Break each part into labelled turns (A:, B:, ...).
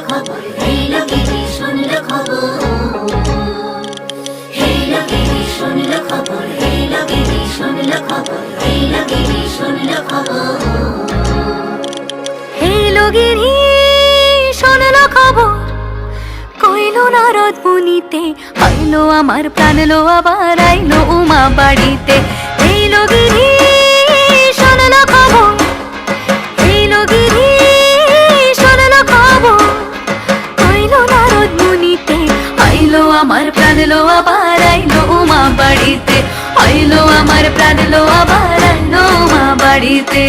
A: খবর, হেলো গিরি শুনল খবর, হেলো গিরি শুনল খবর, হেলো গিরি শুনল খবর, হেলো গিরি শুনল খবর।
B: হেলো গিরি শুনল খবর, কইল নারদ মুনিতে, আইলো আমার প্রাণ লো আবার আইলো উমা বাড়িতে। হেলো গিরি শুনল খবর, হেলো গিরি শুনল খবর, কইল নারদ মুনিতে, আইলো আমার প্রাণ লো আবার আইলো উমা বাড়িতে, আইলো আমার প্রাণ লো আবার আইলো উমা বাড়িতে।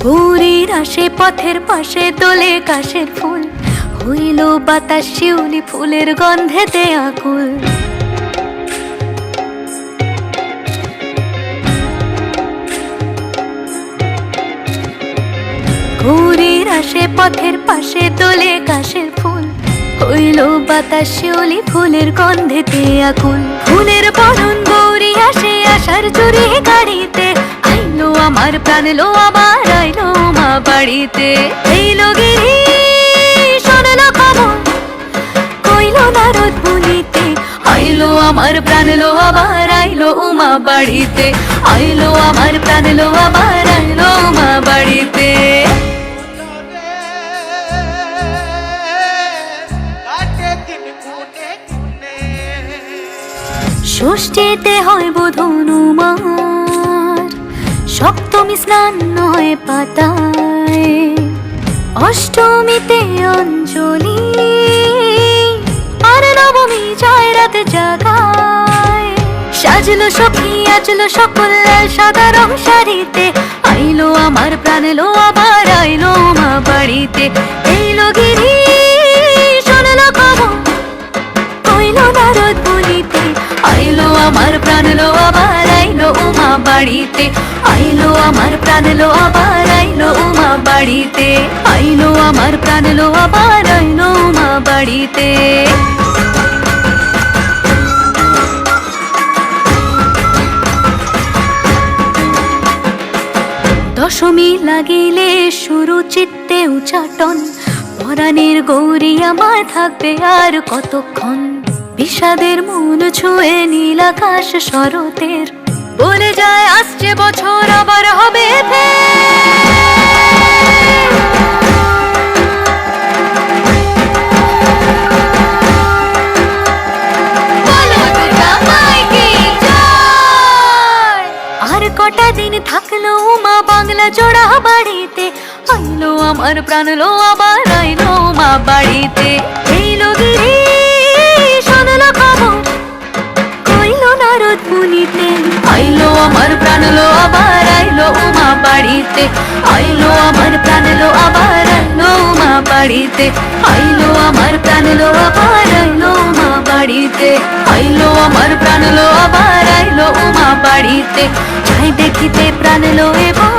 B: ভোরের আসে পথের পাশে দোলে কাশের ফুল, হইল বাতাস শিউলি ফুলের গন্ধেতে আকুল। ভোরের আসে পথের পাশে দোলে কাশের ফুল, হইল বাতাস শিউলি ফুলের গন্ধেতে আকুল। ফুলের বরণ গৌরী আসে আশার চুরি গাড়িতে, আইলো আমার প্রাণ লো আবার আইলো মা বাড়িতে। হেলো গিরি শুনল খবর, কইল নারদ মুনিতে, আইলো আমার প্রাণ লো আবার আইলো উমা বাড়িতে, আইলো আমার প্রাণ লো আবার আইলো উমা বাড়িতে। ষষ্ঠীতে হয় বোধন উমার, সপ্তমী স্নান হয় পাতায়, অষ্টমীতে অঞ্জলি, আর নবমী যায় রাতে জাগায়। সাজলো সখী আজলো সকল লাল সাদা রং শাড়িতে, আইলো আমার প্রাণ লো আবার আইলো মা বাড়িতে। হেলো গিরি শুনল খবর, কইল নারদ মুনিতে, আইলো আমার প্রাণ লো আবার আইলো উমা বাড়িতে, আইলো আমার প্রাণ লো আবার আইলো উমা বাড়িতে, আইলো আমার প্রাণ লো আবার আইলো উমা বাড়িতে। দশমী লাগিলে শুরু চিত্তে উচাটন, পরাণের গৌরী আমার থাকবে আর কতক্ষণ। বিষাদের মন ছুঁয়ে নীল আকাশ শরতের, বলে যায় আসছে বছর আবার হবে আর কটা দিন থাকলো উমা বাংলা জোড়া বাড়িতে, আইলো আমার প্রাণ লো আবার আইলো মা বাড়িতে। হেলো গিরি শুনল খবর, কইল নারদ মুনিতে, আইলো আমার প্রাণ লো আবার আইলো উমা বাড়িতে, আইলো আমার প্রাণ লো আবার আইলো উমা বাড়িতে, আইলো আমার প্রাণ লো আবার আইলো উমা বাড়িতে, আইলো আমার প্রাণ লো আবার আইলো উমা বাড়িতে। যাই দেখিতে প্রাণ লো এবার